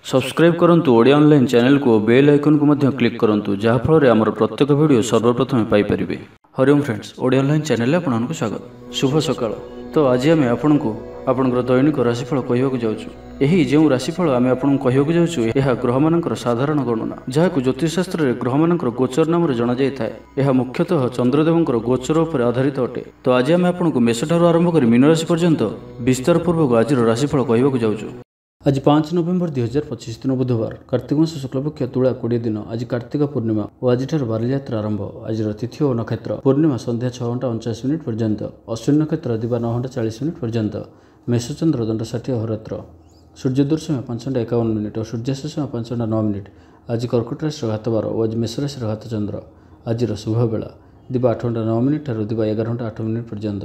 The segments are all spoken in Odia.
सब्सक्राइब करंतु ओडिया ऑनलाइन चैनल को बेल आइकन को मध्य क्लिक करंतु जहाँ फल आमर प्रत्येक वीडियो सर्वप्रथम पाई परिबे। हरिओम फ्रेंड्स, ओडिया ऑनलाइन चैनल आपनको स्वागत। शुभ सकाळ। तो आज आम आपनको आपनकर दैनिक राशिफल कहवाक जाउछु। एही जेउ राशिफल आम आपनको कहवाक जाउछु एहा ग्रह मानकर साधारण गणना जहाक ज्योतिष शास्त्र रे ग्रह मानकर गोचर नाम रे जाना जाय थाए। एहा मुख्यतः चंद्रदेवंकर गोचर उपर आधारित अटे। तो आज आम आपनको मेष ठारू आरंभ कर मीन राशि पर्यंत विस्तार पूर्वक आज राशिफल कहवाक जाउछु। आज 5 नवेम्बर 2025 दिन बुधवार, कार्तिक मास शुक्लपक्ष तुला 20 दिन। आज कार्तिक पूर्णिमा और आज बालीयात्रा आरंभ। आज तिथि और नक्षत्र पूर्णिमा संध्या 6:49 पर्यंत, अश्विन नक्षत्र दिवा 9:40 पर्यंत, मेषचंद्र दंड 60 अहोरात्र, सूर्योदय समय 5:51 और सूर्यास्त समय 5:09। आज कर्कट राशि घातबार और आज मेष राशि घातचंद्र। आज शुभ बेला दिवा 8:09 दिवा 11:08 पर्यंत,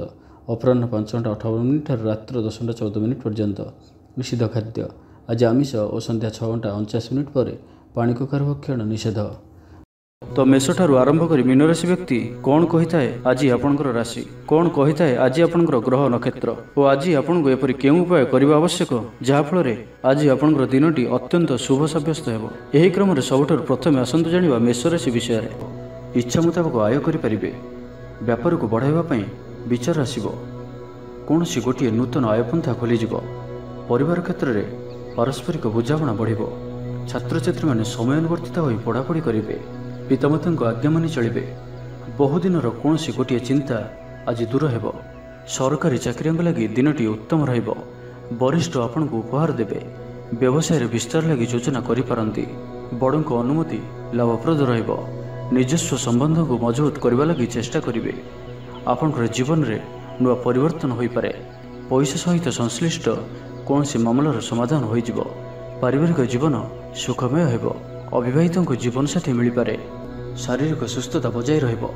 अपराह्न 5:58 रात्र 10:14 पर्यंत। निषिद्ध खाद्य आज आमिष और संध्या 6:49 पर पानी कखार भक्षण निषेध। तो मेष ठारू आरंभ कर मीन राशि व्यक्ति कौन कही थाए आज आपनकर राशि, कौन कही थाए आज आपनकर ग्रह नक्षत्र और आज आपनको एपरि केउ उपाय करबा आवश्यक जहा फल आज आपनकर दिनटी अत्यंत शुभ साब्यस्त हेबो। एही क्रम रे सबठारु प्रथमे आसंतु जानिबा मेष राशि विषय रे। इच्छा मुताबिक आय करि परिबे। व्यापार को बढ़ाइबा पई विचार आसीबो। कोनोसी गोटिए नूतन आय पंथा खोली जिवो। परिवार क्षेत्र में पारस्परिक बुझाणा बढ़। छात्र छात्री मैंने समयानुवर्तित हो पढ़ापढ़ी करेंगे। पितामाता आज्ञा मानि चलिए। बहुदिन कौन गोटे चिंता आज दूर हो। सरकारी चाकरी लगी दिनटी उत्तम रहिबो। वरिष्ठ आपण को उपहार देवे। व्यवसाय विस्तार लगी योजना करिपारंती। बड़ों अनुमति लाभप्रद रहिबो। निजस्व संबंध को मजबूत करने लगी चेष्टा करेंगे। आपणकर जीवन में नुआ परिवर्तन हो पारे। पैसा सहित संश्लिष्ट कौन सी मामलार समाधान हो। पारिवारिक जीवन सुखमय हो। अविवाहितों को जीवन साथी मिल पारे। शारीरिक सुस्थता बजाय रहिबो।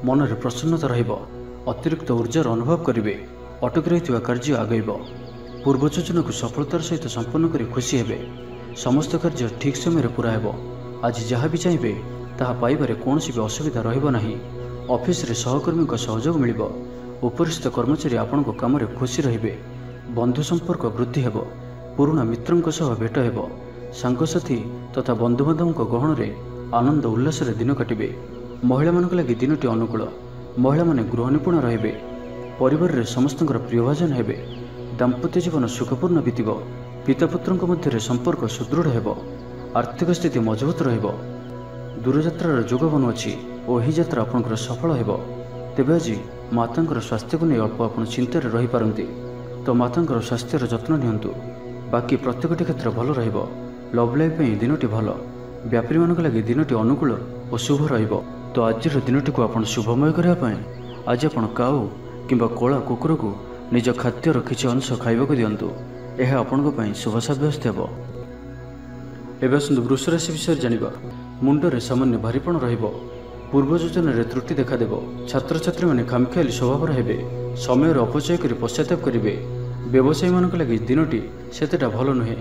मन में प्रसन्नता रहिबो। अतिरिक्त ऊर्जार अनुभव करेंगे। अटकी रही कार्य आगेब। पूर्व योजना को सफलतार सहित संपन्न कर खुशी हेबे। समस्त कार्य ठीक समय पूरा हेबो। आज जहाँ भी चाहिए ताहा पाइबारे कौन भी असुविधा रहिबो नाही। ऑफिस रे सहकर्मी को सहयोग मिलिबो। उपरिस्थ कर्मचारी आपण को काम रे खुशी रहिबे। बंधु संपर्क वृद्धि हेबो। पुराना मित्रों सह भेट हेबो। सांगसाथी तथा बंधुबांधवों गहण रे आनंद उल्लास रे दिन काटिबे। महिला मानक लगी दिनटी अनुकूल। महिला माने गृह निपुण रहिबे। परिवार रे समस्तଙ୍କର प्रियभाजन हेबे। दाम्पत्य जीवन सुखपूर्ण बीतिबो। पिता पुत्रଙ୍କ मध्य संपर्क सुदृढ़ हेबो। आर्थिक स्थिति मजबूत रहिबो। दूरयात्रार जोग बनुअछि और एही यात्रा आपनकर सफल हेबो। तेबे आज मातांकर स्वास्थ्य को नहीं अल्प आपण चिंतार रही पारंती। तो मातांकर स्वास्थ्यर जत्न नियंतु। बाकी प्रत्येकटी क्षेत्र भल रहिबो। लव लाइफ में दिनटी भल। व्यापारी मानक लगी दिनटी अनुकूल और शुभ रहिबो। तो आज दिनटी को आपण शुभमय करबा पई आज आपण काऊ किंबा कोला कुकुर को निज खाद्यर किछि अंश खाइबा को दियंतु। यह आपण पई शुभ साब्यस्त हेबो। एबे सुंदर वृष राशि विषय जानिबा। मुंडरे सामान्य भारीपण रहिबो। पूर्व योजना त्रुटि देखादेव। छात्र छात्री मैंने खामखियाली स्वभाव हेबे। समय अपचय कर पश्चाताप करेंगे। व्यवसायी मानक लगी दिनटी सेतेटा भल नुहे।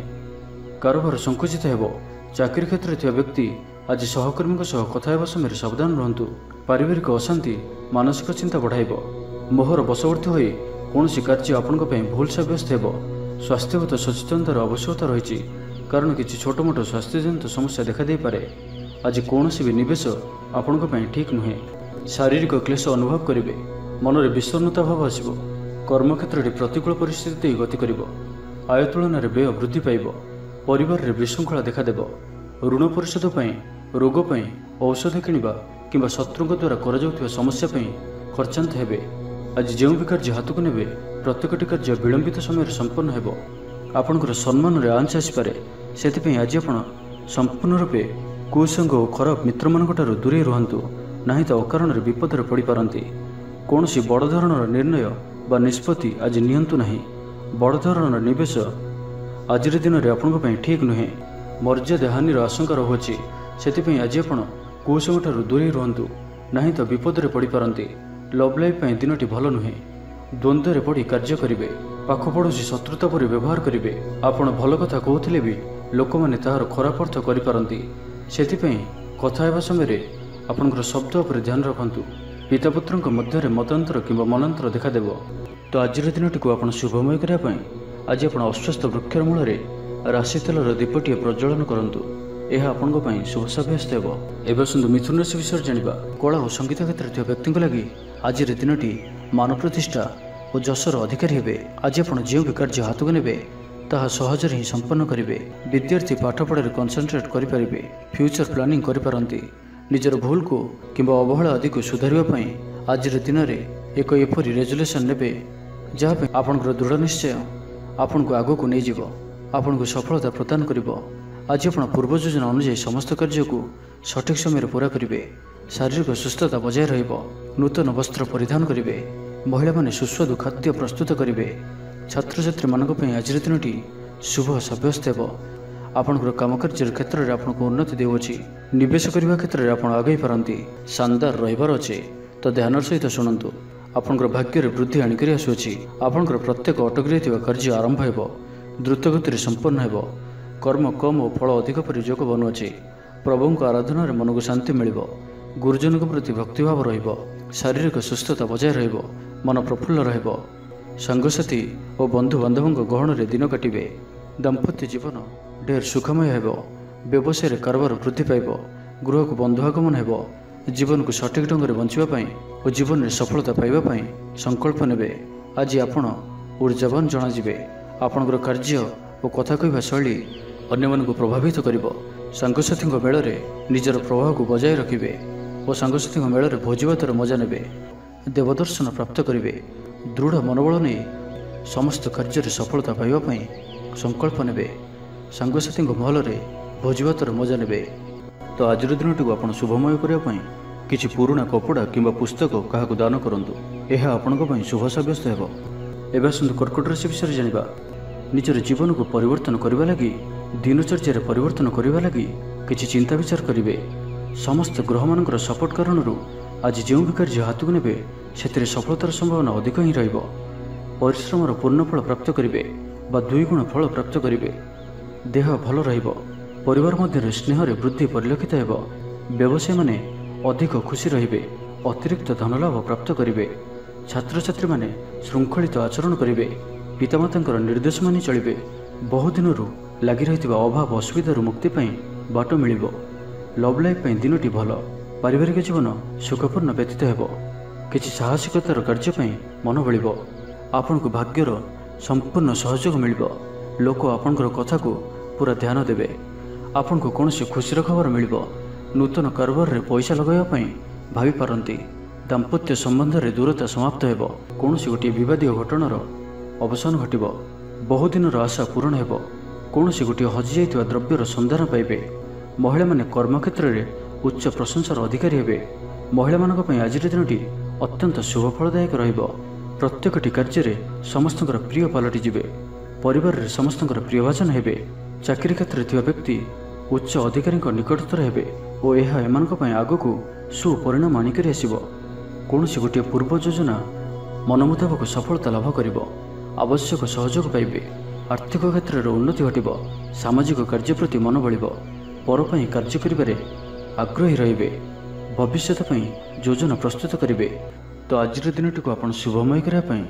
कारोबार संकुचित हेबो। चाकरी क्षेत्र में व्यक्ति आज सहकर्मी सह कथा हेबा समय सावधान रहंतु। पारिवारिक अशांति मानसिक चिंता बढ़ाइबो। मोहर बशवर्ती होई कौनसी कार्य आपनक पई भूल साब्यस्त हेबो। स्वास्थ्यगत सचेतनतार आवश्यकता रही कारण किसी छोट मोट स्वास्थ्यजनित समस्या देखा दे पारे। आज कौन भी निवेश आपनक पई ठीक नुहे। शारीरिक क्लेश अनुभव करेंगे। मन में विषन्नता भाव आसब। कर्मक्षेत्र में प्रतिकूल परिस्थिति गति कर। आय तुलन में व्यय वृद्धि पाइब। परिवार में विशृंखला देखादेव। ऋण परिशोध पर रोग पर औषध किणवा कि शत्रु द्वारा कर समस्या खर्चांत हेबे। आज जो भी कार्य हाथ को नेबे प्रत्येकटी कार्य विलंबित समय संपन्न हेबो। आपणकर सम्मान में आंच आसपे से आज आप संपूर्ण रूपे कुसंग और खराब मित्र मानक दूरे रुहतु। नहीं तो अकारण विपद में पड़ पारती। कौन सी बड़ धरणर निर्णय बा निष्पत्ति आज नियंतु नहीं। बड़ धरणर निवेश आज दिन में आपण ठीक नुहे। मर्यादा हानि आशंका रहुछि। से आज आप कुसंग दूरे रुहतु। नहीं तो विपद में पड़ पारती। लव लाइफ दिनटी भल नुहे। द्वंद्व में पड़ी कार्य करेंगे। पाख पड़ोशी शत्रुता पर व्यवहार करेंगे। आपण भल कथा कहते भी लोक मैंने तार खराब अर्थ करें। से कथा हेबा समय आपनकर शब्द पर ध्यान रखंतु। पिता पुत्रଙ୍କ मध्य मतांतर किंबा मनांतर देखादेव। तो आज दिनटी को आप शुभमय करने आज आप अस्वस्थ वृक्षर मूल ରାଶି ତେଲର ଦୀପଟିଏ ପ୍ରଜ୍ୱଳନ କରନ୍ତୁ। ଏହା ଆପଣଙ୍କ ପାଇଁ ଶୁଭ ସାବ୍ୟସ୍ତ ହେବ। ଏବେ ଆସନ୍ତୁ ମିଥୁନ ରାଶି ବିଷୟରେ ଜାଣିବା। କଳା ଓ ସଙ୍ଗୀତ କ୍ଷେତ୍ରରେ ଥିବା ବ୍ୟକ୍ତିଙ୍କ ଲାଗି ଆଜିର ଦିନଟି ମାନ ପ୍ରତିଷ୍ଠା ଓ ଯଶର ଅଧିକାରୀ ହେବେ। ଆଜି ଆପଣ ଯେଉଁ ବି କାର୍ଯ୍ୟ ହାତକୁ ନେବେ ତାହା ସହଜରେ ହିଁ ସମ୍ପନ୍ନ କରିବେ। ବିଦ୍ୟାର୍ଥୀ ପାଠପଢ଼ାରେ କନସେନ୍ଟ୍ରେଟ୍ କରିପାରିବେ। ଫ୍ୟୁଚର ପ୍ଲାନିଂ କରିପାରନ୍ତି। ନିଜର ଭୁଲକୁ କିମ୍ବା ଅବହେଳା ଆଦିକୁ ସୁଧାରିବା ପାଇଁ ଆଜିର ଦିନରେ ଏକ ଏପରି ରେଜୁଲେସନ୍ ନେବେ ଯାହା ପାଇଁ ଆପଣଙ୍କର ଦୃଢ଼ ନିଶ୍ଚୟ ଆପଣଙ୍କୁ ଆଗକୁ ନେଇଯିବ, ଆପଣଙ୍କୁ ସଫଳତା ପ୍ରଦାନ କରିବ। ଆଜି ଆପଣ ପୂର୍ବ ଯୋଜନା ଅନୁଯାୟୀ ସମସ୍ତ କାର୍ଯ୍ୟକୁ ସଠିକ୍ ସମୟରେ ପୁରା କରିବେ। ଶାରୀରିକ ସୁସ୍ଥତା ବଜାୟ ରହିବ। ନୂତନ ବସ୍ତ୍ର ପରିଧାନ କରିବେ। ମହିଳାମାନେ ସୁସ୍ୱାଦୁ ଖାଦ୍ୟ ପ୍ରସ୍ତୁତ କରିବେ। ଛାତ୍ରଛାତ୍ରୀମାନଙ୍କ ପାଇଁ ଆଜିର ଦିନଟି ଶୁଭ ସାବ୍ୟସ୍ତ ହେବ। ଆପଣଙ୍କର କାମକାର୍ଯ୍ୟର କ୍ଷେତ୍ରରେ ଆପଣଙ୍କୁ ଉନ୍ନତି ଦେଉଅଛି। ନିବେଶ କରିବା କ୍ଷେତ୍ରରେ ଆପଣ ଆଗେଇ ପାରନ୍ତି। ଶାନଦାର ରହିବାର ଅଛି, ତ ଧ୍ୟାନର ସହିତ ଶୁଣନ୍ତୁ। ଆପଣଙ୍କର ଭାଗ୍ୟରେ ବୃଦ୍ଧି ଆଣିକରି ଆସୁଅଛି। ଆପଣଙ୍କର ପ୍ରତ୍ୟେକ ଅଟକି ରହିଥିବା କାର୍ଯ୍ୟ ଆରମ୍ଭ ହେବ, ଦ୍ରୁତଗତିରେ ସମ୍ପନ୍ନ ହେବ। କର୍ମ କମ୍ ଓ ଫଳ ଅଧିକ ପରି ଯୋଗ ବନୁଅଛି। ପ୍ରଭୁଙ୍କ ଆରାଧନାରେ ମନକୁ ଶାନ୍ତି ମିଳିବ। ଗୁରୁଜନଙ୍କ ପ୍ରତି ଭକ୍ତିଭାବ ରହିବ। ଶାରୀରିକ ସୁସ୍ଥତା ବଜାୟ ରହିବ। ମନ ପ୍ରଫୁଲ୍ଲ ରହିବ। ସାଙ୍ଗସାଥୀ ଓ ବନ୍ଧୁବାନ୍ଧବଙ୍କ ଗହଣରେ ଦିନ କାଟିବେ। ଦାମ୍ପତ୍ୟ ଜୀବନ ଢେର ସୁଖମୟ ହେବ। ବ୍ୟବସାୟରେ କାରବାର ବୃଦ୍ଧି ପାଇବ। ଗୃହକୁ ବନ୍ଧୁ ଆଗମନ ହେବ। ଜୀବନକୁ ସଠିକ୍ ଢଙ୍ଗରେ ବଞ୍ଚିବା ପାଇଁ ଓ ଜୀବନରେ ସଫଳତା ପାଇବା ପାଇଁ ସଂକଳ୍ପ ନେବେ। ଆଜି ଆପଣ ଉର୍ଜାବାନ ଜଣାଯିବେ। ଆପଣଙ୍କର କାର୍ଯ୍ୟ ଓ କଥା କହିବା ଶୈଳୀ ଅନ୍ୟମାନଙ୍କୁ ପ୍ରଭାବିତ କରିବ। ସାଙ୍ଗସାଥୀଙ୍କ ମେଳରେ ନିଜର ପ୍ରଭାବକୁ ବଜାୟ ରଖିବେ ଓ ସାଙ୍ଗସାଥୀଙ୍କ ମେଳରେ ଭୋଜିଭାତର ମଜା ନେବେ। ଦେବଦର୍ଶନ ପ୍ରାପ୍ତ କରିବେ। ଦୃଢ଼ ମନୋବଳ ନେଇ ସମସ୍ତ କାର୍ଯ୍ୟରେ ସଫଳତା ପାଇବା ପାଇଁ ସଂକଳ୍ପ ନେବେ। ସାଙ୍ଗସାଥୀଙ୍କ ମହଲରେ ଭୋଜିଭାତର ମଜା ନେବେ। ତ ଆଜିର ଦିନଟିକୁ ଆପଣ ଶୁଭମୟ କରିବା ପାଇଁ କିଛି ପୁରୁଣା କପଡ଼ା କିମ୍ବା ପୁସ୍ତକ କାହାକୁ ଦାନ କରନ୍ତୁ। ଏହା ଆପଣଙ୍କ ପାଇଁ ଶୁଭ ସାବ୍ୟସ୍ତ ହେବ। ଏବେ ଆସନ୍ତୁ କର୍କଟ ରାଶି ବିଷୟରେ ଜାଣିବା। ନିଜର ଜୀବନକୁ ପରିବର୍ତ୍ତନ କରିବା ଲାଗି, ଦିନଚର୍ଯ୍ୟାରେ ପରିବର୍ତ୍ତନ କରିବା ଲାଗି କିଛି ଚିନ୍ତା ବିଚାର କରିବେ। ସମସ୍ତ ଗ୍ରହମାନଙ୍କର ସପୋର୍ଟ କାରଣରୁ ଆଜି ଯେଉଁ ବି କାର୍ଯ୍ୟ ହାତକୁ ନେବେ ସେଥିରେ ସଫଳତାର ସମ୍ଭାବନା ଅଧିକ ହିଁ ରହିବ। ପରିଶ୍ରମର ପୂର୍ଣ୍ଣ ଫଳ ପ୍ରାପ୍ତ କରିବେ ବା 2 ଗୁଣ ଫଳ ପ୍ରାପ୍ତ କରିବେ। ଦେହ ଭଲ ରହିବ। ପରିବାର ମଧ୍ୟରେ ସ୍ନେହରେ ବୃଦ୍ଧି ପରିଲକ୍ଷିତ ହେବ। ବ୍ୟବସାୟୀମାନେ ଅଧିକ ଖୁସି ରହିବେ। ଅତିରିକ୍ତ ଧନଲାଭ ପ୍ରାପ୍ତ କରିବେ। ଛାତ୍ରଛାତ୍ରୀମାନେ ଶୃଙ୍ଖଳିତ ଆଚରଣ କରିବେ। ପିତାମାତାଙ୍କର ନିର୍ଦ୍ଦେଶ ମାନି ଚଳିବେ। ବହୁଦିନରୁ ଲାଗି ରହିଥିବା ଅଭାବ ଅସୁବିଧାରୁ ମୁକ୍ତି ପାଇଁ ବାଟ ମିଳିବ। ଲଭ୍ ଲାଇଫ୍ ପାଇଁ ଦିନଟି ଭଲ। ପାରିବାରିକ ଜୀବନ ସୁଖପୂର୍ଣ୍ଣ ବ୍ୟତୀତ ହେବ। କିଛି ସାହସିକତାର କାର୍ଯ୍ୟ ପାଇଁ ମନ ବଳିବ। ଆପଣଙ୍କୁ ଭାଗ୍ୟର ସମ୍ପୂର୍ଣ୍ଣ ସହଯୋଗ ମିଳିବ। ଲୋକ ଆପଣଙ୍କର କଥାକୁ ପୁରା ଧ୍ୟାନ ଦେବେ। ଆପଣଙ୍କୁ କୌଣସି ଖୁସିର ଖବର ମିଳିବ। ନୂତନ କାରବାରରେ ପଇସା ଲଗାଇବା ପାଇଁ ଭାବିପାରନ୍ତି। ଦାମ୍ପତ୍ୟ ସମ୍ବନ୍ଧରେ ଦୂରତା ସମାପ୍ତ ହେବ। କୌଣସି ଗୋଟିଏ ବିବାଦୀୟ ଘଟଣାର ଅବସାନ ଘଟିବ। ବହୁଦିନର ଆଶା ପୂରଣ ହେବ। କୌଣସି ଗୋଟିଏ ହଜିଯାଇଥିବା ଦ୍ରବ୍ୟର ସନ୍ଧାନ ପାଇବେ। ମହିଳାମାନେ କର୍ମକ୍ଷେତ୍ରରେ ଉଚ୍ଚ ପ୍ରଶଂସାର ଅଧିକାରୀ ହେବେ। ମହିଳାମାନଙ୍କ ପାଇଁ ଆଜିର ଦିନଟି ଅତ୍ୟନ୍ତ ଶୁଭ ଫଳଦାୟକ ରହିବ। ପ୍ରତ୍ୟେକଟି କାର୍ଯ୍ୟରେ ସମସ୍ତଙ୍କର ପ୍ରିୟ ପାଲଟିଯିବେ। ପରିବାରରେ ସମସ୍ତଙ୍କର ପ୍ରିୟଭାଜନ ହେବେ। ଚାକିରି କ୍ଷେତ୍ରରେ ଥିବା ବ୍ୟକ୍ତି ଉଚ୍ଚ ଅଧିକାରୀଙ୍କ ନିକଟତର ହେବେ ଓ ଏହା ଏମାନଙ୍କ ପାଇଁ ଆଗକୁ ସୁପରିଣାମ ଆଣିକରି ଆସିବ। କୌଣସି ଗୋଟିଏ ପୂର୍ବ ଯୋଜନା ମନ ମୁତାବକ ସଫଳତା ଲାଭ କରିବ। ଆବଶ୍ୟକ ସହଯୋଗ ପାଇବେ। ଆର୍ଥିକ କ୍ଷେତ୍ରରେ ଉନ୍ନତି ଘଟିବ। ସାମାଜିକ କାର୍ଯ୍ୟ ପ୍ରତି ମନ ବଳିବ। ପର ପାଇଁ କାର୍ଯ୍ୟ କରିବାରେ ଆଗ୍ରହୀ ରହିବେ। ଭବିଷ୍ୟତ ପାଇଁ ଯୋଜନା ପ୍ରସ୍ତୁତ କରିବେ। ତ ଆଜିର ଦିନଟିକୁ ଆପଣ ଶୁଭମୟ କରିବା ପାଇଁ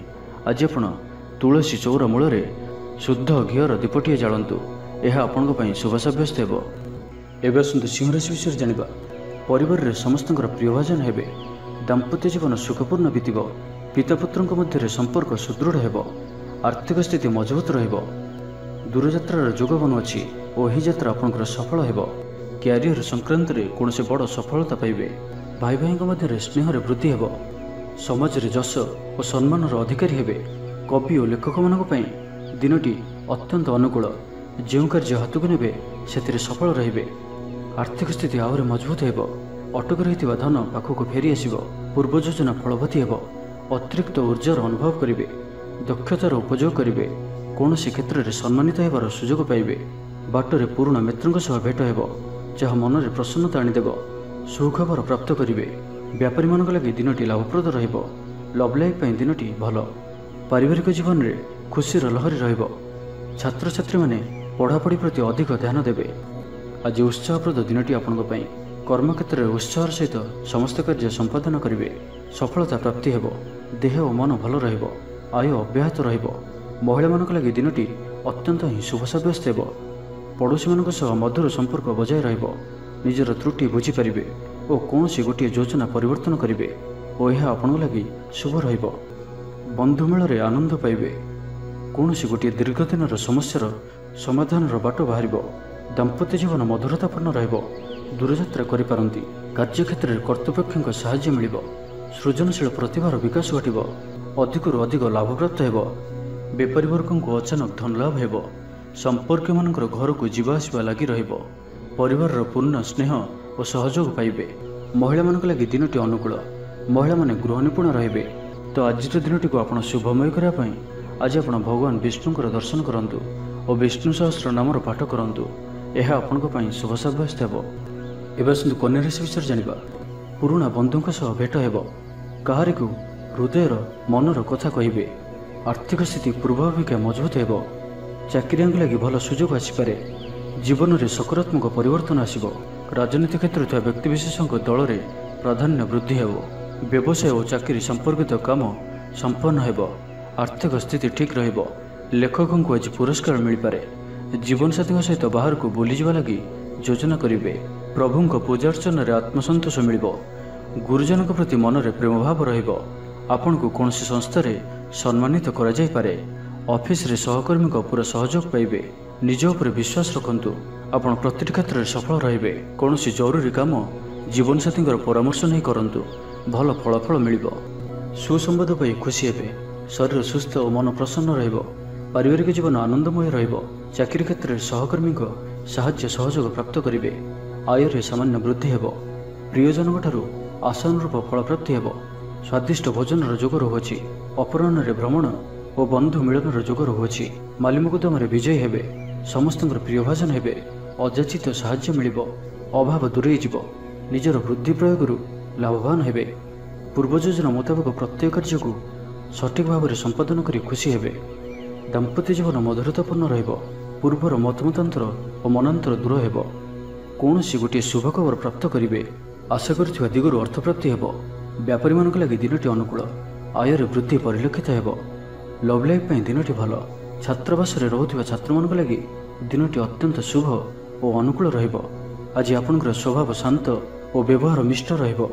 ଆଜି ଆପଣ ତୁଳସୀ ଚଉରା ମୂଳରେ ଶୁଦ୍ଧ ଘିଅର ଦୀପଟିଏ ଜାଳନ୍ତୁ। ଏହା ଆପଣଙ୍କ ପାଇଁ ଶୁଭ ସାବ୍ୟସ୍ତ ହେବ। ଏବେ ଆସନ୍ତୁ ସିଂହରାଶି ବିଷୟରେ ଜାଣିବା। ପରିବାରରେ ସମସ୍ତଙ୍କର ପ୍ରିୟଭାଜନ ହେବେ। ଦାମ୍ପତ୍ୟ ଜୀବନ ସୁଖପୂର୍ଣ୍ଣ ବିତିବ। ପିତାପୁତ୍ରଙ୍କ ମଧ୍ୟରେ ସମ୍ପର୍କ ସୁଦୃଢ଼ ହେବ। ଆର୍ଥିକ ସ୍ଥିତି ମଜବୁତ ରହିବ। ଦୂରଯାତ୍ରାର ଯୋଗ ବନୁଅଛି ଓ ଏହି ଯାତ୍ରା ଆପଣଙ୍କର ସଫଳ ହେବ। କ୍ୟାରିୟର ସଂକ୍ରାନ୍ତରେ କୌଣସି ବଡ଼ ସଫଳତା ପାଇବେ। ଭାଇ ଭାଇଙ୍କ ମଧ୍ୟରେ ସ୍ନେହରେ ବୃଦ୍ଧି ହେବ। ସମାଜରେ ଯଶ ଓ ସମ୍ମାନର ଅଧିକାରୀ ହେବେ। କବି ଓ ଲେଖକମାନଙ୍କ ପାଇଁ ଦିନଟି ଅତ୍ୟନ୍ତ ଅନୁକୂଳ। ଯେଉଁ କାର୍ଯ୍ୟ ହାତକୁ ନେବେ ସେଥିରେ ସଫଳ ରହିବେ। ଆର୍ଥିକ ସ୍ଥିତି ଆହୁରି ମଜବୁତ ହେବ। ଅଟକି ରହିଥିବା ଧନ ପାଖକୁ ଫେରି ଆସିବ। ପୂର୍ବ ଯୋଜନା ଫଳବତୀ ହେବ। ଅତିରିକ୍ତ ଉର୍ଜାର ଅନୁଭବ କରିବେ। ଦକ୍ଷତାର ଉପଯୋଗ କରିବେ। କୌଣସି କ୍ଷେତ୍ରରେ ସମ୍ମାନିତ ହେବାର ସୁଯୋଗ ପାଇବେ। ବାଟରେ ପୁରୁଣା ମିତ୍ରଙ୍କ ସହ ଭେଟ ହେବ, ଯାହା ମନରେ ପ୍ରସନ୍ନତା ଆଣିଦେବ। ସୁଖବର ପ୍ରାପ୍ତ କରିବେ। ବ୍ୟାପାରୀମାନଙ୍କ ଲାଗି ଦିନଟି ଲାଭପ୍ରଦ ରହିବ। ଲଭ୍ ଲାଇଫ୍ ପାଇଁ ଦିନଟି ଭଲ। ପାରିବାରିକ ଜୀବନରେ ଖୁସିର ଲହରୀ ରହିବ। ଛାତ୍ରଛାତ୍ରୀମାନେ ପଢ଼ାପଢ଼ି ପ୍ରତି ଅଧିକ ଧ୍ୟାନ ଦେବେ। ଆଜି ଉତ୍ସାହପ୍ରଦ ଦିନଟି ଆପଣଙ୍କ ପାଇଁ। କର୍ମକ୍ଷେତ୍ରରେ ଉତ୍ସାହର ସହିତ ସମସ୍ତ କାର୍ଯ୍ୟ ସମ୍ପାଦନ କରିବେ। ସଫଳତା ପ୍ରାପ୍ତି ହେବ। ଦେହ ଓ ମନ ଭଲ ରହିବ। ଆୟ ଅବ୍ୟାହତ ରହିବ। ମହିଳାମାନଙ୍କ ଲାଗି ଦିନଟି ଅତ୍ୟନ୍ତ ହିଁ ଶୁଭ ସାବ୍ୟସ୍ତ ହେବ। पड़ोशी सह मधुर संपर्क बजाय रहिब, निजर त्रुटि बुझीपारे और कौन गोटे योजना परिवर्तन करेंगे और यह आपण लगी शुभ रहिब। बंधुमेल आनंद पाइबे, कौन गोटे दीर्घ दिन समस्यार समाधान बाट बाहर। दाम्पत्य जीवन मधुरतापूर्ण रहिब, दूरयात्रा करिपारंती, कार्यक्षेत्र में कर्तृपक्षों साहाय्य मिलिब, सृजनशील प्रतिभार विकास घटिब, अधिकरू अधिक लाभ प्राप्त हेब, बेपारी वर्ग को अचानक धन लाभ हेब, संपर्क मान घर को जीवा आसवा लगी रहिब, परिवार पूर्ण स्नेह और सहयोग पाइबे। महिला मान लगी दिनटी अनुकूल, महिला माने गृह निपुण रहिबे। तो आज दिनटी को आप शुभमय करने आज आप भगवान विष्णुंकर दर्शन करंतु और विष्णु सहस्र नामर पाठ करंतु, यह आपण शुभ साब्यस्त हेब। एवं आसतु कन्या राशि विषय जानिबा। पुराणा बंधुंक सह भेट हेब, काहारी को हृदयर मनर कथा कहिबे, आर्थिक स्थिति पूर्व अपेक्षा मजबूत हेब, चाकरिया लगी भल सुजोग आसीपारे, जीवन में सकारात्मक परिवर्तन आसिब, राजनीति क्षेत्र में व्यक्तिविशेषों दल में प्राधान्य वृद्धि हेब, व्यवसाय और चाकरी संपर्कित काम संपन्न हेब, आर्थिक स्थिति ठीक रहिब, लेखकों को आज पुरस्कार मिल पारे, जीवन साथी सहित बाहर को बुली जावा लगी योजना करेंगे, प्रभु को पूजार्चन में आत्मसंतोष मिल, गुरुजन प्रति मन में प्रेम भाव रहिब, आपण को कौन संस्था सम्मानित करा जाय पारे, ऑफिस रे सहकर्मी को पूरा सहयोग पाइबे, निज उपर विश्वास रखंतु, आपण प्रत्येक क्षेत्र में सफल रहिबे, कौन जरूरी काम जीवन साथी परामर्श नहीं करंतु, भल फलाफल मिलिब, सुसंवाद पाई खुशी हेबे, शरीर सुस्थ और मन प्रसन्न रहिब, पारिवारिक जीवन आनंदमय रहिब, चाकरी क्षेत्र में सहकर्मी को साहाय्य सहयोग प्राप्त करेंगे, आय सामान्य वृद्धि हेब, प्रियजन ठारू आशानुरूप फल प्राप्ति हेब, स्वादिष्ट भोजन जोग रहुछि, अपराह्न भ्रमण और बंधु मिलन जोग रहुछि, मालिमुकदम विजयी हेबे, समस्त प्रिय भाजन हेबे, अजाचित साहाय्य मिलिब, अभाव दूरे जीव, निजर बुद्धि प्रयोग लाभवान हेबे, पूर्व योजना मुताबक प्रत्येक कार्य को सठिक भाव में संपादन करी खुशी हेबे, दाम्पत्य जीवन मधुरतापूर्ण रहिब, पूर्वर मतमतांतर और मनांतर दूर हेब, कौन गोटे शुभ खबर प्राप्त करेंगे, आशा कर दिगरू अर्थ प्राप्ति हेब, व्यापारी मान लगी दिनटी अनुकूल, आय वृद्धि परिलक्षित हेब, लव लाइफ दिनटी भल, छात्रावास रोकथिबा छात्र मान लगी दिनटी अत्यंत शुभ और अनुकूल रहिब। आज आपनकर स्वभाव शांत और व्यवहार मिष्ट रहिब,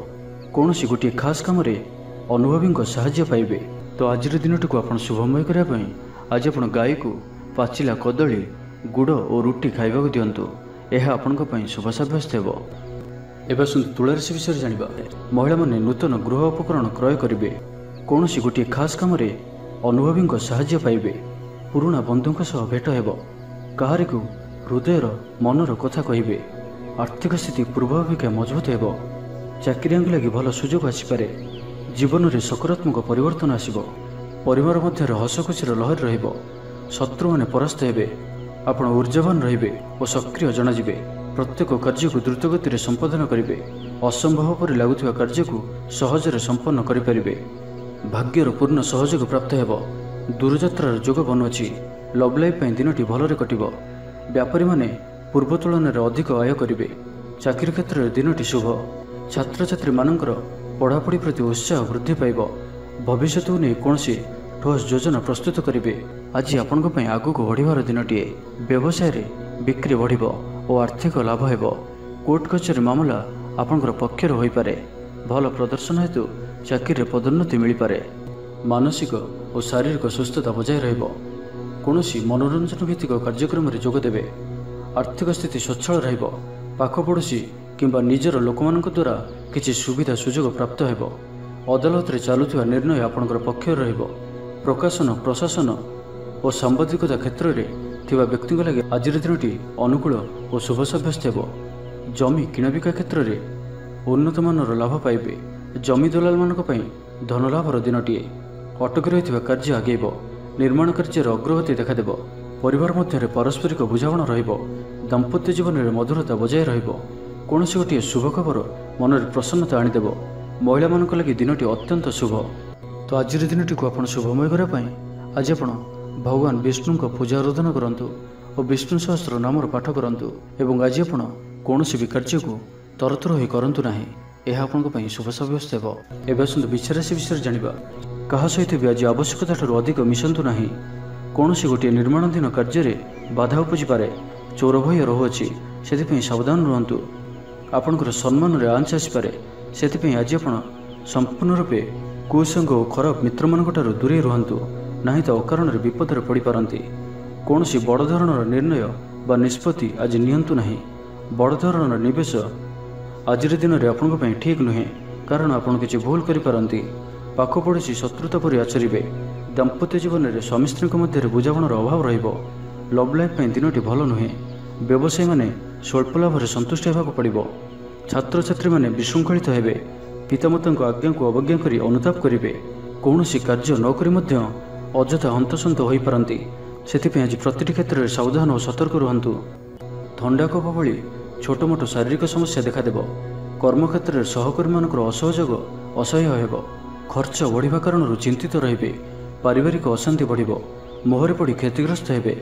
कौन गोटे खास काम अनुभवी साहाय्य पाइबे। तो आज दिनटी को आप शुभमय करने आज आप गाय को पाचिला कदली गुड़ और रुटी खाइबा दिंतु, यह आपण शुभ साब्यस्त हेब। एवं आसतु तुला राशि विषय जानिबा। महिला माने नूतन गृह उपकरण क्रय करेंगे, कौन गोटे खास काम अनुभवी साहाय्य पाइबे, पुराणा बंधुंक सह भेट हेब, काहारी को हृदयर मनर कथा कहिबे, आर्थिक स्थिति पूर्व अपेक्षा मजबूत हेब, चाकरिया लगी भल सुजोग आसीपारे, जीवन में सकारात्मक परिवर्तन आसिब, परिवार मध्य हसखुशीर लहर रहिब, शत्रु माने परास्त हेबे, आपण ऊर्जावान रहिबे और सक्रिय जनाजिबे, प्रत्येक कार्य को द्रुतगति में संपादन करेंगे, असंभव पर लगुवा कार्य को सहजरे संपन्न करेंगे, भाग्यर पूर्ण सहयोग प्राप्त हेब, दूरयात्रार जोग बनुअछि, लव लाइफ दिनटी भलरे कटिब, व्यापारी माने पूर्व तुलन में अधिक आय करेंगे, चाकरी क्षेत्र में दिनटी शुभ, छात्र छात्री मानकर पढ़ापढ़ी प्रति उत्साह वृद्धि पाइब, भविष्य को नहीं कौन ठोस योजना प्रस्तुत करेंगे। आज आपण आग को बढ़िबार दिनटीए, व्यवसाय बिक्री बढ़िब और आर्थिक लाभ हेब, कोर्ट कचेरी मामला आपणकर पक्षर हो पारे, भल प्रदर्शन हेतु चाकरी पदोन्नति मिल पारे, मानसिक और शारीरिक सुस्थता बजाय रहिब, कौन मनोरंजन भित्तिक कार्यक्रम में जोगदेवे, आर्थिक स्थिति स्वच्छल रहिब, पाखपड़ोशी किंबा निजर लोक द्वारा किसी सुविधा सुजोग प्राप्त हेब, अदालत रे चलुवा निर्णय आपणकर पक्षर रहिब, प्रकाशन प्रशासन और सांबादिकता क्षेत्र में थिबा व्यक्ति लगे आज दिनटी अनुकूल और शुभ साब्यस्त हेब, जमी किणाबिका क्षेत्र में उन्नत मानर लाभ पाइबे, जमी दलाल मानक पई धन लाभर दिनटीए, अटकी रही कार्य आगेब, निर्माण कार्य अग्रगति देखादेव, परिवार मध्य पारस्परिक बुझामणा रहिब, दाम्पत्य जीवन में मधुरता बजाय रहिब, कौन गोटे शुभ खबर मन में प्रसन्नता आनीदेव, महिला मानक लगी दिनटी अत्यंत शुभ। तो आज दिनटी को आप शुभमय करने आज आप भगवान विष्णु को पूजा आराधना करंतु और विष्णु सहस्र नामर पाठ करंतु, एवं आज आप कौन भी कार्य को तरतर हो करंतु नाही, यह आपण शुभ साब्यस्त हेब। एवं आसतु वृश्चिक राशि विषय जानिबा। कहा सहित भी आज आवश्यकता ठारू अधिक मिशंतु नाही, कौन गोटे निर्माणाधीन कार्य बाधा उपजी पारे, ଚୋର ଭୟ ରହୁଅଛି, ସେଥିପାଇଁ ସାବଧାନ ରୁହନ୍ତୁ। ଆପଣଙ୍କର ସମ୍ମାନରେ ଆଞ୍ଚ ଆସିପାରେ, ସେଥିପାଇଁ ଆଜି ଆପଣ ସମ୍ପୂର୍ଣ୍ଣ ରୂପେ କୁସଙ୍ଗ ଓ ଖରାପ ମିତ୍ରମାନଙ୍କଠାରୁ ଦୂରେଇ ରୁହନ୍ତୁ, ନାହିଁ ତ ଅକାରଣରେ ବିପଦରେ ପଡ଼ିପାରନ୍ତି। କୌଣସି ବଡ଼ ଧରଣର ନିର୍ଣ୍ଣୟ ବା ନିଷ୍ପତ୍ତି ଆଜି ନିଅନ୍ତୁ ନାହିଁ। ବଡ଼ ଧରଣର ନିବେଶ ଆଜିର ଦିନରେ ଆପଣଙ୍କ ପାଇଁ ଠିକ୍ ନୁହେଁ, କାରଣ ଆପଣ କିଛି ଭୁଲ କରିପାରନ୍ତି। ପାଖ ପଡ଼ୋଶୀ ଶତ୍ରୁତା ପରି ଆଚରିବେ। ଦାମ୍ପତ୍ୟ ଜୀବନରେ ସ୍ୱାମୀ ସ୍ତ୍ରୀଙ୍କ ମଧ୍ୟରେ ବୁଝାମଣାର ଅଭାବ ରହିବ। ଲଭ୍ ଲାଇଫ୍ ପାଇଁ ଦିନଟି ଭଲ ନୁହେଁ। ବ୍ୟବସାୟୀମାନେ ସ୍ୱଳ୍ପ ଲାଭରେ ସନ୍ତୁଷ୍ଟ ହେବାକୁ ପଡ଼ିବ। ଛାତ୍ରଛାତ୍ରୀମାନେ ବିଶୃଙ୍ଖଳିତ ହେବେ। ପିତାମାତାଙ୍କ ଆଜ୍ଞାକୁ ଅବଜ୍ଞା କରି ଅନୁତାପ କରିବେ। କୌଣସି କାର୍ଯ୍ୟ ନ କରି ମଧ୍ୟ ଅଯଥା ହନ୍ତସନ୍ତ ହୋଇପାରନ୍ତି। ସେଥିପାଇଁ ଆଜି ପ୍ରତିଟି କ୍ଷେତ୍ରରେ ସାବଧାନ ଓ ସତର୍କ ରୁହନ୍ତୁ। ଥଣ୍ଡା କଫ ଭଳି ଛୋଟ ମୋଟ ଶାରୀରିକ ସମସ୍ୟା ଦେଖାଦେବ। କର୍ମକ୍ଷେତ୍ରରେ ସହକର୍ମୀମାନଙ୍କର ଅସହଯୋଗ ଅସହ୍ୟ ହେବ। ଖର୍ଚ୍ଚ ବଢ଼ିବା କାରଣରୁ ଚିନ୍ତିତ ରହିବେ। ପାରିବାରିକ ଅଶାନ୍ତି ବଢ଼ିବ। ମୋହରେ ପଡ଼ି କ୍ଷତିଗ୍ରସ୍ତ ହେବେ।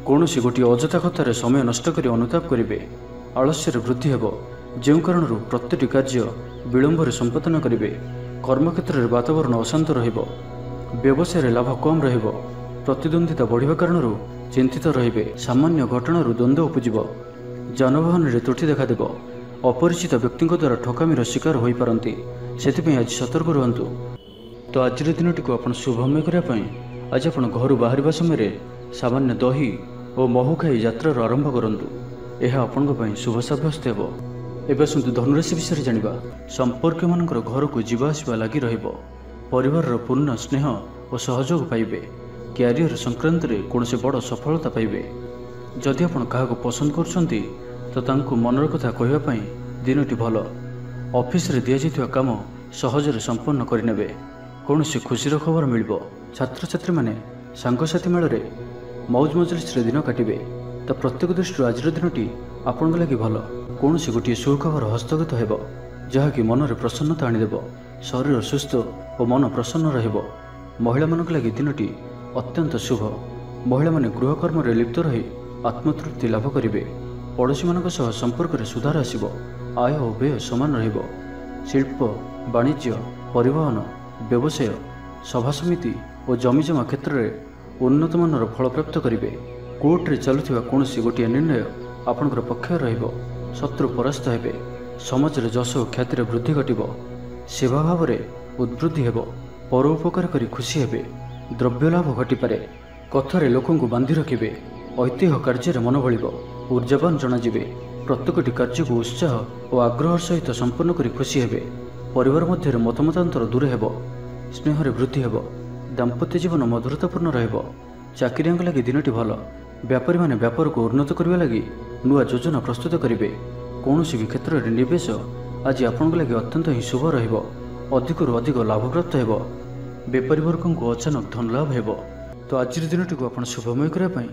କୌଣସି ଗୋଟିଏ ଅଯଥା କଥାରେ ସମୟ ନଷ୍ଟ କରି ଅନୁତାପ କରିବେ। ଆଳସ୍ୟରେ ବୃଦ୍ଧି ହେବ, ଯେଉଁ କାରଣରୁ ପ୍ରତିଟି କାର୍ଯ୍ୟ ବିଳମ୍ବରେ ସମ୍ପାଦନ କରିବେ। କର୍ମକ୍ଷେତ୍ରରେ ବାତାବରଣ ଅଶାନ୍ତ ରହିବ। ବ୍ୟବସାୟରେ ଲାଭ କମ୍ ରହିବ। ପ୍ରତିଦ୍ୱନ୍ଦିତା ବଢ଼ିବା କାରଣରୁ ଚିନ୍ତିତ ରହିବେ। ସାମାନ୍ୟ ଘଟଣାରୁ ଦ୍ୱନ୍ଦ୍ୱ ଉପୁଜିବ। ଯାନବାହନରେ ତ୍ରୁଟି ଦେଖାଦେବ। ଅପରିଚିତ ବ୍ୟକ୍ତିଙ୍କ ଦ୍ୱାରା ଠକାମିର ଶିକାର ହୋଇପାରନ୍ତି, ସେଥିପାଇଁ ଆଜି ସତର୍କ ରୁହନ୍ତୁ। ତ ଆଜିର ଦିନଟିକୁ ଆପଣ ଶୁଭମୟ କରିବା ପାଇଁ ଆଜି ଆପଣ ଘରୁ ବାହାରିବା ସମୟରେ ସାମାନ୍ୟ ଦହି ଓ ମହୁ ଖାଇ ଯାତ୍ରାର ଆରମ୍ଭ କରନ୍ତୁ। ଏହା ଆପଣଙ୍କ ପାଇଁ ଶୁଭ ସାବ୍ୟସ୍ତ ହେବ। ଏବେ ଆସନ୍ତୁ ଧନୁରାଶି ବିଷୟରେ ଜାଣିବା। ସମ୍ପର୍କୀୟମାନଙ୍କର ଘରକୁ ଯିବା ଆସିବା ଲାଗି ରହିବ। ପରିବାରର ପୂର୍ଣ୍ଣ ସ୍ନେହ ଓ ସହଯୋଗ ପାଇବେ। କ୍ୟାରିୟର ସଂକ୍ରାନ୍ତରେ କୌଣସି ବଡ଼ ସଫଳତା ପାଇବେ। ଯଦି ଆପଣ କାହାକୁ ପସନ୍ଦ କରୁଛନ୍ତି ତ ତାଙ୍କୁ ମନର କଥା କହିବା ପାଇଁ ଦିନଟି ଭଲ। ଅଫିସରେ ଦିଆଯାଇଥିବା କାମ ସହଜରେ ସମ୍ପନ୍ନ କରିନେବେ। କୌଣସି ଖୁସିର ଖବର ମିଳିବ। ଛାତ୍ରଛାତ୍ରୀମାନେ ସାଙ୍ଗସାଥି ମେଳରେ ମୌଜ ମଜଲିସରେ ଦିନ କାଟିବେ। ତ ପ୍ରତ୍ୟେକ ଦୃଷ୍ଟିରୁ ଆଜିର ଦିନଟି ଆପଣଙ୍କ ଲାଗି ଭଲ। କୌଣସି ଗୋଟିଏ ସୁଖବର ହସ୍ତଗତ ହେବ, ଯାହାକି ମନରେ ପ୍ରସନ୍ନତା ଆଣିଦେବ। ଶରୀର ସୁସ୍ଥ ଓ ମନ ପ୍ରସନ୍ନ ରହିବ। ମହିଳାମାନଙ୍କ ଲାଗି ଦିନଟି ଅତ୍ୟନ୍ତ ଶୁଭ। ମହିଳାମାନେ ଗୃହକର୍ମରେ ଲିପ୍ତ ରହି ଆତ୍ମତୃପ୍ତି ଲାଭ କରିବେ। ପଡ଼ୋଶୀମାନଙ୍କ ସହ ସମ୍ପର୍କରେ ସୁଧାର ଆସିବ। ଆୟ ଓ ବ୍ୟୟ ସମାନ ରହିବ। ଶିଳ୍ପ, ବାଣିଜ୍ୟ, ପରିବହନ, ବ୍ୟବସାୟ, ସଭାସମିତି ଓ ଜମିଜମା କ୍ଷେତ୍ରରେ ଉନ୍ନତମାନର ଫଳପ୍ରାପ୍ତ କରିବେ। କୋର୍ଟରେ ଚାଲୁଥିବା କୌଣସି ଗୋଟିଏ ନିର୍ଣ୍ଣୟ ଆପଣଙ୍କର ପକ୍ଷରେ ରହିବ। ଶତ୍ରୁ ପରାସ୍ତ ହେବେ। ସମାଜରେ ଯଶ ଓ ଖ୍ୟାତିରେ ବୃଦ୍ଧି ଘଟିବ। ସେବା ଭାବରେ ଉଦ୍ବୃଦ୍ଧି ହେବ। ପରୋପକାର କରି ଖୁସି ହେବେ। ଦ୍ରବ୍ୟ ଲାଭ ଘଟିପାରେ। କଥାରେ ଲୋକଙ୍କୁ ବାନ୍ଧି ରଖିବେ। ଐତିହ୍ୟ କାର୍ଯ୍ୟରେ ମନ ବଳିବ। ଉର୍ଜାବାନ ଜଣାଯିବେ। ପ୍ରତ୍ୟେକଟି କାର୍ଯ୍ୟକୁ ଉତ୍ସାହ ଓ ଆଗ୍ରହର ସହିତ ସମ୍ପନ୍ନ କରି ଖୁସି ହେବେ। ପରିବାର ମଧ୍ୟରେ ମତମତାନ୍ତର ଦୂର ହେବ। ସ୍ନେହରେ ବୃଦ୍ଧି ହେବ। ଦାମ୍ପତ୍ୟ ଜୀବନ ମଧୁରତାପୂର୍ଣ୍ଣ ରହିବ। ଚାକିରିଆଙ୍କ ଲାଗି ଦିନଟି ଭଲ। ବ୍ୟାପାରୀମାନେ ବ୍ୟାପାରକୁ ଉନ୍ନତ କରିବା ଲାଗି ନୂଆ ଯୋଜନା ପ୍ରସ୍ତୁତ କରିବେ। କୌଣସି ବି କ୍ଷେତ୍ରରେ ନିବେଶ ଆଜି ଆପଣଙ୍କ ଲାଗି ଅତ୍ୟନ୍ତ ହିଁ ଶୁଭ ରହିବ। ଅଧିକରୁ ଅଧିକ ଲାଭପ୍ରାପ୍ତ ହେବ। ବେପାରୀ ବର୍ଗଙ୍କୁ ଅଚାନକ ଧନ ଲାଭ ହେବ। ତ ଆଜିର ଦିନଟିକୁ ଆପଣ ଶୁଭମୟ କରିବା ପାଇଁ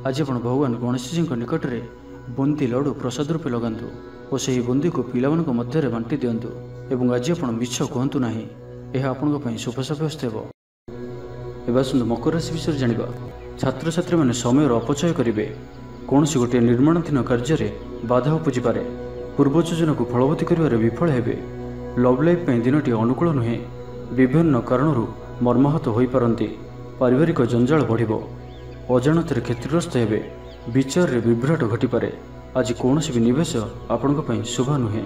ଆଜି ଆପଣ ଭଗବାନ ଗଣେଶଜୀଙ୍କ ନିକଟରେ ବୁନ୍ଦି ଲଡ଼ୁ ପ୍ରସାଦ ରୂପେ ଲଗାନ୍ତୁ ଓ ସେହି ବୁନ୍ଦିକୁ ପିଲାମାନଙ୍କ ମଧ୍ୟରେ ବାଣ୍ଟି ଦିଅନ୍ତୁ। ଏବଂ ଆଜି ଆପଣ ମିଛ କୁହନ୍ତୁ ନାହିଁ। ଏହା ଆପଣଙ୍କ ପାଇଁ ଶୁଭ ସାବ୍ୟସ୍ତ ହେବ। ଏବେ ଆସନ୍ତୁ ମକର ରାଶି ବିଷୟରେ ଜାଣିବା। ଛାତ୍ରଛାତ୍ରୀମାନେ ସମୟର ଅପଚୟ କରିବେ। କୌଣସି ଗୋଟିଏ ନିର୍ମାଣାଧୀନ କାର୍ଯ୍ୟରେ ବାଧା ଉପୁଜିପାରେ। ପୂର୍ବ ଯୋଜନାକୁ ଫଳବତୀ କରିବାରେ ବିଫଳ ହେବେ। ଲଭ୍ ଲାଇଫ୍ ପାଇଁ ଦିନଟି ଅନୁକୂଳ ନୁହେଁ। ବିଭିନ୍ନ କାରଣରୁ ମର୍ମାହତ ହୋଇପାରନ୍ତି। ପାରିବାରିକ ଜଞ୍ଜାଳ ବଢ଼ିବ। ଅଜାଣତରେ କ୍ଷତିଗ୍ରସ୍ତ ହେବେ। ବିଚାରରେ ବିଭ୍ରାଟ ଘଟିପାରେ। ଆଜି କୌଣସି ବି ନିବେଶ ଆପଣଙ୍କ ପାଇଁ ଶୁଭ ନୁହେଁ।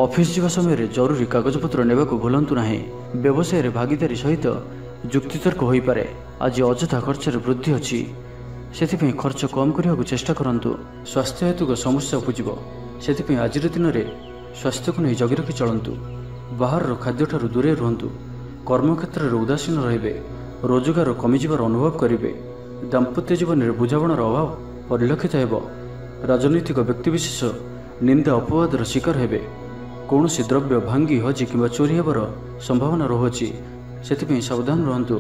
ଅଫିସ ଯିବା ସମୟରେ ଜରୁରୀ କାଗଜପତ୍ର ନେବାକୁ ଭୁଲନ୍ତୁ ନାହିଁ। ବ୍ୟବସାୟରେ ଭାଗିଦାରୀ ସହିତ ଯୁକ୍ତିତର୍କ ହୋଇପାରେ। ଆଜି ଅଯଥା ଖର୍ଚ୍ଚରେ ବୃଦ୍ଧି ଅଛି, ସେଥିପାଇଁ ଖର୍ଚ୍ଚ କମ୍ କରିବାକୁ ଚେଷ୍ଟା କରନ୍ତୁ। ସ୍ୱାସ୍ଥ୍ୟ ହେତୁକ ସମସ୍ୟା ଉପୁଜିବ, ସେଥିପାଇଁ ଆଜିର ଦିନରେ ସ୍ୱାସ୍ଥ୍ୟକୁ ନେଇ ଜଗି ରଖି ଚଳନ୍ତୁ। ବାହାରର ଖାଦ୍ୟଠାରୁ ଦୂରେଇ ରୁହନ୍ତୁ। କର୍ମକ୍ଷେତ୍ରରେ ଉଦାସୀନ ରହିବେ। ରୋଜଗାର କମିଯିବାର ଅନୁଭବ କରିବେ। ଦାମ୍ପତ୍ୟ ଜୀବନରେ ବୁଝାମଣାର ଅଭାବ ପରିଲକ୍ଷିତ ହେବ। ରାଜନୈତିକ ବ୍ୟକ୍ତିବିଶେଷ ନିନ୍ଦା ଅପବାଦର ଶିକାର ହେବେ। କୌଣସି ଦ୍ରବ୍ୟ ଭାଙ୍ଗି ହଜି କିମ୍ବା ଚୋରି ହେବାର ସମ୍ଭାବନା ରହୁଅଛି, ସେଥିପାଇଁ ସାବଧାନ ରୁହନ୍ତୁ।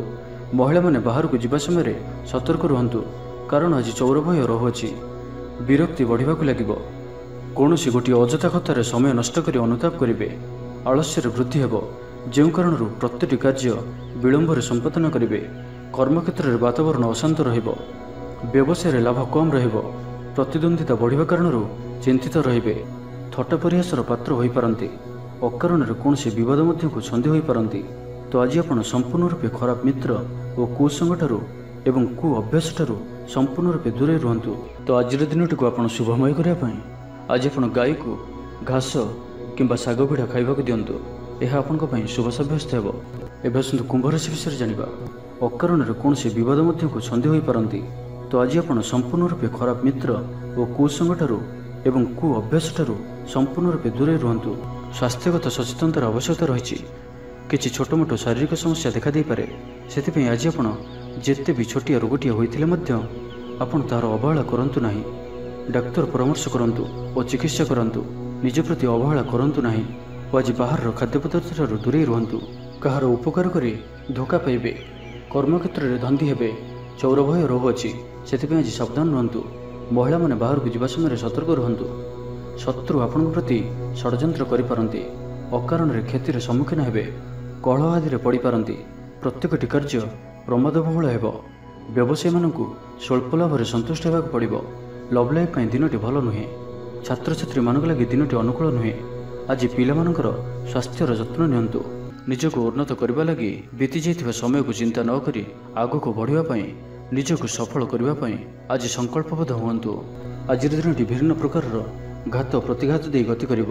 ମହିଳାମାନେ ବାହାରକୁ ଯିବା ସମୟରେ ସତର୍କ ରୁହନ୍ତୁ, କାରଣ ଆଜି ଚୌର ଭୟ ରହୁଅଛି। ବିରକ୍ତି ବଢ଼ିବାକୁ ଲାଗିବ। କୌଣସି ଗୋଟିଏ ଅଯଥା କଥାରେ ସମୟ ନଷ୍ଟ କରି ଅନୁତାପ କରିବେ। ଆଳସ୍ୟରେ ବୃଦ୍ଧି ହେବ, ଯେଉଁ କାରଣରୁ ପ୍ରତିଟି କାର୍ଯ୍ୟ ବିଳମ୍ବରେ ସମ୍ପାଦନ କରିବେ। କର୍ମକ୍ଷେତ୍ରରେ ବାତାବରଣ ଅଶାନ୍ତ ରହିବ। ବ୍ୟବସାୟରେ ଲାଭ କମ୍ ରହିବ। ପ୍ରତିଦ୍ୱନ୍ଦିତା ବଢ଼ିବା କାରଣରୁ ଚିନ୍ତିତ ରହିବେ। ଥଟ୍ଟା ପରିହାସର ପାତ୍ର ହୋଇପାରନ୍ତି। ଅକାରଣରେ କୌଣସି ବିବାଦ ମଧ୍ୟକୁ ଛନ୍ଦି ହୋଇପାରନ୍ତି। ତ ଆଜି ଆପଣ ସମ୍ପୂର୍ଣ୍ଣ ରୂପେ ଖରାପ ମିତ୍ର ଓ କୁସଙ୍ଗଠାରୁ ଏବଂ କୁ ଅଭ୍ୟାସଠାରୁ ସମ୍ପୂର୍ଣ୍ଣ ରୂପେ ଦୂରେଇ ରୁହନ୍ତୁ। ତ ଆଜିର ଦିନଟିକୁ ଆପଣ ଶୁଭମୟ କରିବା ପାଇଁ ଆଜି ଆପଣ ଗାଈକୁ ଘାସ କିମ୍ବା ଶାଗ ପିଠା ଖାଇବାକୁ ଦିଅନ୍ତୁ। ଏହା ଆପଣଙ୍କ ପାଇଁ ଶୁଭ ସାବ୍ୟସ୍ତ ହେବ। ଏବେ ଆସନ୍ତୁ କୁମ୍ଭ ରାଶି ବିଷୟରେ ଜାଣିବା। ଅକାରଣରେ କୌଣସି ବିବାଦ ମଧ୍ୟକୁ ଛନ୍ଦି ହୋଇପାରନ୍ତି। ତ ଆଜି ଆପଣ ସମ୍ପୂର୍ଣ୍ଣ ରୂପେ ଖରାପ ମିତ୍ର ଓ କୁସଙ୍ଗଠାରୁ ଏବଂ କୁ ଅଭ୍ୟାସଠାରୁ ସମ୍ପୂର୍ଣ୍ଣ ରୂପେ ଦୂରେଇ ରୁହନ୍ତୁ। ସ୍ୱାସ୍ଥ୍ୟଗତ ସଚେତନତାର ଆବଶ୍ୟକତା ରହିଛି। କିଛି ଛୋଟମୋଟ ଶାରୀରିକ ସମସ୍ୟା ଦେଖାଦେଇପାରେ। ସେଥିପାଇଁ ଆଜି ଆପଣ ଯେତେ ବି ଛୋଟିଆ ରୋଗଟିଏ ହୋଇଥିଲେ ମଧ୍ୟ ଆପଣ ତାହାର ଅବହେଳା କରନ୍ତୁ ନାହିଁ। ଡାକ୍ତର ପରାମର୍ଶ କରନ୍ତୁ ଓ ଚିକିତ୍ସା କରାନ୍ତୁ। ନିଜ ପ୍ରତି ଅବହେଳା କରନ୍ତୁ ନାହିଁ ଓ ଆଜି ବାହାରର ଖାଦ୍ୟପଦାର୍ଥଠାରୁ ଦୂରେଇ ରୁହନ୍ତୁ। କାହାର ଉପକାର କରି ଧୋକା ପାଇବେ। କର୍ମକ୍ଷେତ୍ରରେ ଧନ୍ଦୀ ହେବେ। ଚୌର ଭୟ ରହୁଅଛି, ସେଥିପାଇଁ ଆଜି ସାବଧାନ ରୁହନ୍ତୁ। ମହିଳାମାନେ ବାହାରକୁ ଯିବା ସମୟରେ ସତର୍କ ରୁହନ୍ତୁ। ଶତ୍ରୁ ଆପଣଙ୍କ ପ୍ରତି ଷଡ଼ଯନ୍ତ୍ର କରିପାରନ୍ତି। ଅକାରଣରେ କ୍ଷତିର ସମ୍ମୁଖୀନ ହେବେ। କଳହ ଆଦିରେ ପଡ଼ିପାରନ୍ତି। ପ୍ରତ୍ୟେକଟି କାର୍ଯ୍ୟ ପ୍ରମାଦବହୁଳ ହେବ। ବ୍ୟବସାୟୀମାନଙ୍କୁ ସ୍ୱଳ୍ପ ଲାଭରେ ସନ୍ତୁଷ୍ଟ ହେବାକୁ ପଡ଼ିବ। ଲଭ୍ ଲାଇଫ୍ ପାଇଁ ଦିନଟି ଭଲ ନୁହେଁ। ଛାତ୍ରଛାତ୍ରୀମାନଙ୍କ ଲାଗି ଦିନଟି ଅନୁକୂଳ ନୁହେଁ। ଆଜି ପିଲାମାନଙ୍କର ସ୍ୱାସ୍ଥ୍ୟର ଯତ୍ନ ନିଅନ୍ତୁ। ନିଜକୁ ଉନ୍ନତ କରିବା ଲାଗି ବିତିଯାଇଥିବା ସମୟକୁ ଚିନ୍ତା ନ କରି ଆଗକୁ ବଢ଼ିବା ପାଇଁ, ନିଜକୁ ସଫଳ କରିବା ପାଇଁ ଆଜି ସଂକଳ୍ପବଦ୍ଧ ହୁଅନ୍ତୁ। ଆଜିର ଦିନଟି ବିଭିନ୍ନ ପ୍ରକାରର ଘାତ ପ୍ରତିଘାତ ଦେଇ ଗତି କରିବ।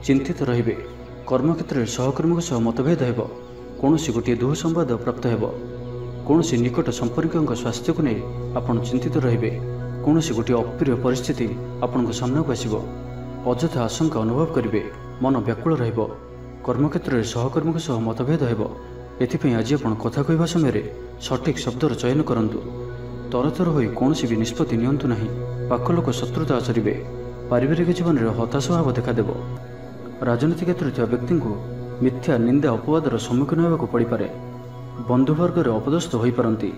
ଚିନ୍ତିତ ରହିବେ। କର୍ମକ୍ଷେତ୍ରରେ ସହକର୍ମୀଙ୍କ ସହ ମତଭେଦ ହେବ। କୌଣସି ଗୋଟିଏ ଦୁଃସମ୍ବାଦ ପ୍ରାପ୍ତ ହେବ। କୌଣସି ନିକଟ ସମ୍ପର୍କୀୟଙ୍କ ସ୍ୱାସ୍ଥ୍ୟକୁ ନେଇ ଆପଣ ଚିନ୍ତିତ ରହିବେ। କୌଣସି ଗୋଟିଏ ଅପ୍ରିୟ ପରିସ୍ଥିତି ଆପଣଙ୍କ ସାମ୍ନାକୁ ଆସିବ। ଅଯଥା ଆଶଙ୍କା ଅନୁଭବ କରିବେ। ମନ ବ୍ୟାକୁଳ ରହିବ। କର୍ମକ୍ଷେତ୍ରରେ ସହକର୍ମୀଙ୍କ ସହ ମତଭେଦ ହେବ। ଏଥିପାଇଁ ଆଜି ଆପଣ କଥା କହିବା ସମୟରେ ସଠିକ୍ ଶବ୍ଦର ଚୟନ କରନ୍ତୁ। ତରତର ହୋଇ କୌଣସି ବି ନିଷ୍ପତ୍ତି ନିଅନ୍ତୁ ନାହିଁ। ପାଖ ଲୋକ ଶତ୍ରୁତା ଆଚରିବେ। ପାରିବାରିକ ଜୀବନରେ ହତାଶ ଭାବ ଦେଖାଦେବ। ରାଜନୀତି କ୍ଷେତ୍ରରେ ଥିବା ବ୍ୟକ୍ତିଙ୍କୁ ମିଥ୍ୟା ନିନ୍ଦା ଅପବାଦର ସମ୍ମୁଖୀନ ହେବାକୁ ପଡ଼ିପାରେ। ବନ୍ଧୁବର୍ଗରେ ଅପଦସ୍ଥ ହୋଇପାରନ୍ତି।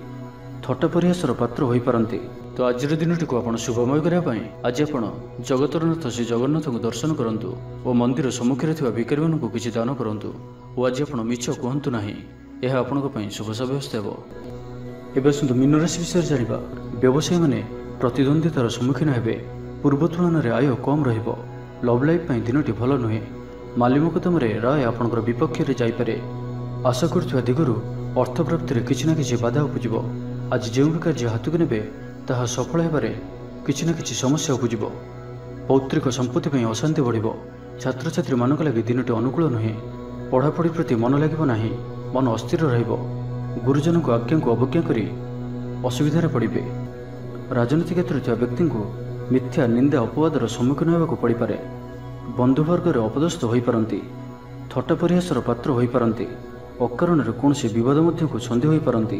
ଥଟ୍ଟା ପରିହାସର ପାତ୍ର ହୋଇପାରନ୍ତି। ତ ଆଜିର ଦିନଟିକୁ ଆପଣ ଶୁଭମୟ କରିବା ପାଇଁ ଆଜି ଆପଣ ଜଗତରନାଥ ଶ୍ରୀ ଜଗନ୍ନାଥଙ୍କୁ ଦର୍ଶନ କରନ୍ତୁ ଓ ମନ୍ଦିର ସମ୍ମୁଖରେ ଥିବା ଭିକାରୀମାନଙ୍କୁ କିଛି ଦାନ କରନ୍ତୁ ଓ ଆଜି ଆପଣ ମିଛ କୁହନ୍ତୁ ନାହିଁ। ଏହା ଆପଣଙ୍କ ପାଇଁ ଶୁଭ ସାବ୍ୟସ୍ତ ହେବ। ଏବେ ଆସନ୍ତୁ ମୀନ ରାଶି ବିଷୟରେ ଜାଣିବା। ବ୍ୟବସାୟୀମାନେ ପ୍ରତିଦ୍ୱନ୍ଦ୍ୱିତାର ସମ୍ମୁଖୀନ ହେବେ। ପୂର୍ବ ତୁଳନାରେ ଆୟ କମ୍ ରହିବ। ଲଭ୍ ଲାଇଫ୍ ପାଇଁ ଦିନଟି ଭଲ ନୁହେଁ। ମାଲି ମକଦ୍ଦମାରେ ରାୟ ଆପଣଙ୍କର ବିପକ୍ଷରେ ଯାଇପାରେ। ଆଶା କରୁଥିବା ଦିଗରୁ ଅର୍ଥ ପ୍ରାପ୍ତିରେ କିଛି ନା କିଛି ବାଧା ଉପୁଜିବ। ଆଜି ଯେଉଁ ବି କାର୍ଯ୍ୟ ହାତକୁ ନେବେ ତାହା ସଫଳ ହେବାରେ କିଛି ନା କିଛି ସମସ୍ୟା ଉପୁଜିବ। ପୌତ୍ରିକ ସମ୍ପତ୍ତି ପାଇଁ ଅଶାନ୍ତି ବଢ଼ିବ। ଛାତ୍ରଛାତ୍ରୀମାନଙ୍କ ଲାଗି ଦିନଟି ଅନୁକୂଳ ନୁହେଁ। ପଢ଼ାପଢ଼ି ପ୍ରତି ମନ ଲାଗିବ ନାହିଁ। ମନ ଅସ୍ଥିର ରହିବ। ଗୁରୁଜନଙ୍କ ଆଜ୍ଞାକୁ ଅବଜ୍ଞା କରି ଅସୁବିଧାରେ ପଡ଼ିବେ। ରାଜନୀତି କ୍ଷେତ୍ରରେ ଥିବା ବ୍ୟକ୍ତିଙ୍କୁ ମିଥ୍ୟା ନିନ୍ଦା ଅପବାଦର ସମ୍ମୁଖୀନ ହେବାକୁ ପଡ଼ିପାରେ। ବନ୍ଧୁବର୍ଗରେ ଅପଦସ୍ଥ ହୋଇପାରନ୍ତି। ଥଟ୍ଟା ପରିହାସର ପାତ୍ର ହୋଇପାରନ୍ତି। ଅକାରଣରେ କୌଣସି ବିବାଦ ମଧ୍ୟକୁ ଛନ୍ଦି ହୋଇପାରନ୍ତି।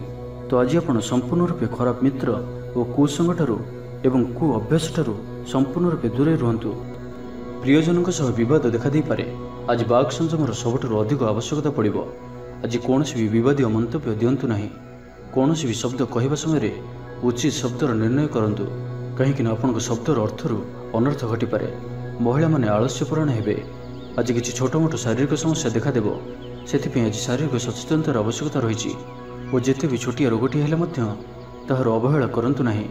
ତ ଆଜି ଆପଣ ସମ୍ପୂର୍ଣ୍ଣ ରୂପେ ଖରାପ ମିତ୍ର ଓ କୁସଙ୍ଗଠାରୁ ଏବଂ କୁ ଅଭ୍ୟାସଠାରୁ ସମ୍ପୂର୍ଣ୍ଣ ରୂପେ ଦୂରେଇ ରୁହନ୍ତୁ। ପ୍ରିୟଜନଙ୍କ ସହ ବିବାଦ ଦେଖାଦେଇପାରେ। ଆଜି ବାକ୍ ସଂଯମର ସବୁଠାରୁ ଅଧିକ ଆବଶ୍ୟକତା ପଡ଼ିବ। ଆଜି କୌଣସି ବି ବିବାଦୀୟ ମନ୍ତବ୍ୟ ଦିଅନ୍ତୁ ନାହିଁ। କୌଣସି ବି ଶବ୍ଦ କହିବା ସମୟରେ ଉଚିତ ଶବ୍ଦର ନିର୍ଣ୍ଣୟ କରନ୍ତୁ, କାହିଁକିନା ଆପଣଙ୍କ ଶବ୍ଦର ଅର୍ଥରୁ ଅନର୍ଥ ଘଟିପାରେ। ମହିଳାମାନେ ଆଳସ୍ୟପରାୟଣ ହେବେ। ଆଜି କିଛି ଛୋଟମୋଟ ଶାରୀରିକ ସମସ୍ୟା ଦେଖାଦେବ। ସେଥିପାଇଁ ଆଜି ଶାରୀରିକ ସଚେତନତାର ଆବଶ୍ୟକତା ରହିଛି ଓ ଯେତେ ବି ଛୋଟିଆ ରୋଗଟିଏ ହେଲେ ମଧ୍ୟ ତାହାର ଅବହେଳା କରନ୍ତୁ ନାହିଁ।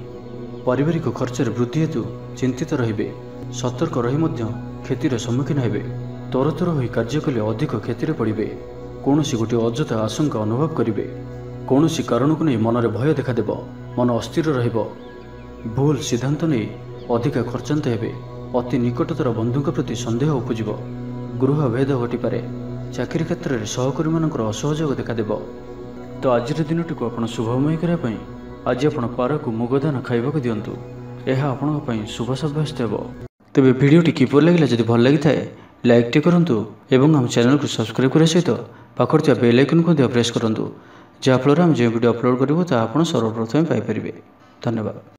ପାରିବାରିକ ଖର୍ଚ୍ଚରେ ବୃଦ୍ଧି ହେତୁ ଚିନ୍ତିତ ରହିବେ। ସତର୍କ ରହି ମଧ୍ୟ କ୍ଷତିର ସମ୍ମୁଖୀନ ହେବେ। ତରତର ହୋଇ କାର୍ଯ୍ୟ କଲେ ଅଧିକ କ୍ଷତିରେ ପଡ଼ିବେ। କୌଣସି ଗୋଟିଏ ଅଯଥା ଆଶଙ୍କା ଅନୁଭବ କରିବେ। କୌଣସି କାରଣକୁ ନେଇ ମନରେ ଭୟ ଦେଖାଦେବ। ମନ ଅସ୍ଥିର ରହିବ। ଭୁଲ ସିଦ୍ଧାନ୍ତ ନେଇ ଅଧିକା ଖର୍ଚ୍ଚାନ୍ତ ହେବେ। ଅତି ନିକଟତର ବନ୍ଧୁଙ୍କ ପ୍ରତି ସନ୍ଦେହ ଉପୁଜିବ। ଗୃହ ଭେଦ ଘଟିପାରେ। ଚାକିରି କ୍ଷେତ୍ରରେ ସହକର୍ମୀମାନଙ୍କର ଅସହଯୋଗ ଦେଖାଦେବ। ତ ଆଜିର ଦିନଟିକୁ ଆପଣ ଶୁଭମୟ କରିବା ପାଇଁ ଆଜି ଆପଣ ପାରାକୁ ମୁଗ ଦାନା ଖାଇବାକୁ ଦିଅନ୍ତୁ। ଏହା ଆପଣଙ୍କ ପାଇଁ ଶୁଭ ସାବ୍ୟସ୍ତ ହେବ। ତେବେ ଭିଡ଼ିଓଟି କିପରି ଲାଗିଲା? ଯଦି ଭଲ ଲାଗିଥାଏ ଲାଇକ୍ଟି କରନ୍ତୁ ଏବଂ ଆମ ଚ୍ୟାନେଲକୁ ସବସ୍କ୍ରାଇବ୍ କରିବା ସହିତ ପାଖରେ ଥିବା ବେଲ୍ ଆଇକନ୍କୁ ମଧ୍ୟ ପ୍ରେସ୍ କରନ୍ତୁ, ଯାହାଫଳରେ ଆମେ ଯେଉଁ ଭିଡ଼ିଓ ଅପଲୋଡ଼ କରିବୁ ତାହା ଆପଣ ସର୍ବପ୍ରଥମେ ପାଇପାରିବେ। ଧନ୍ୟବାଦ।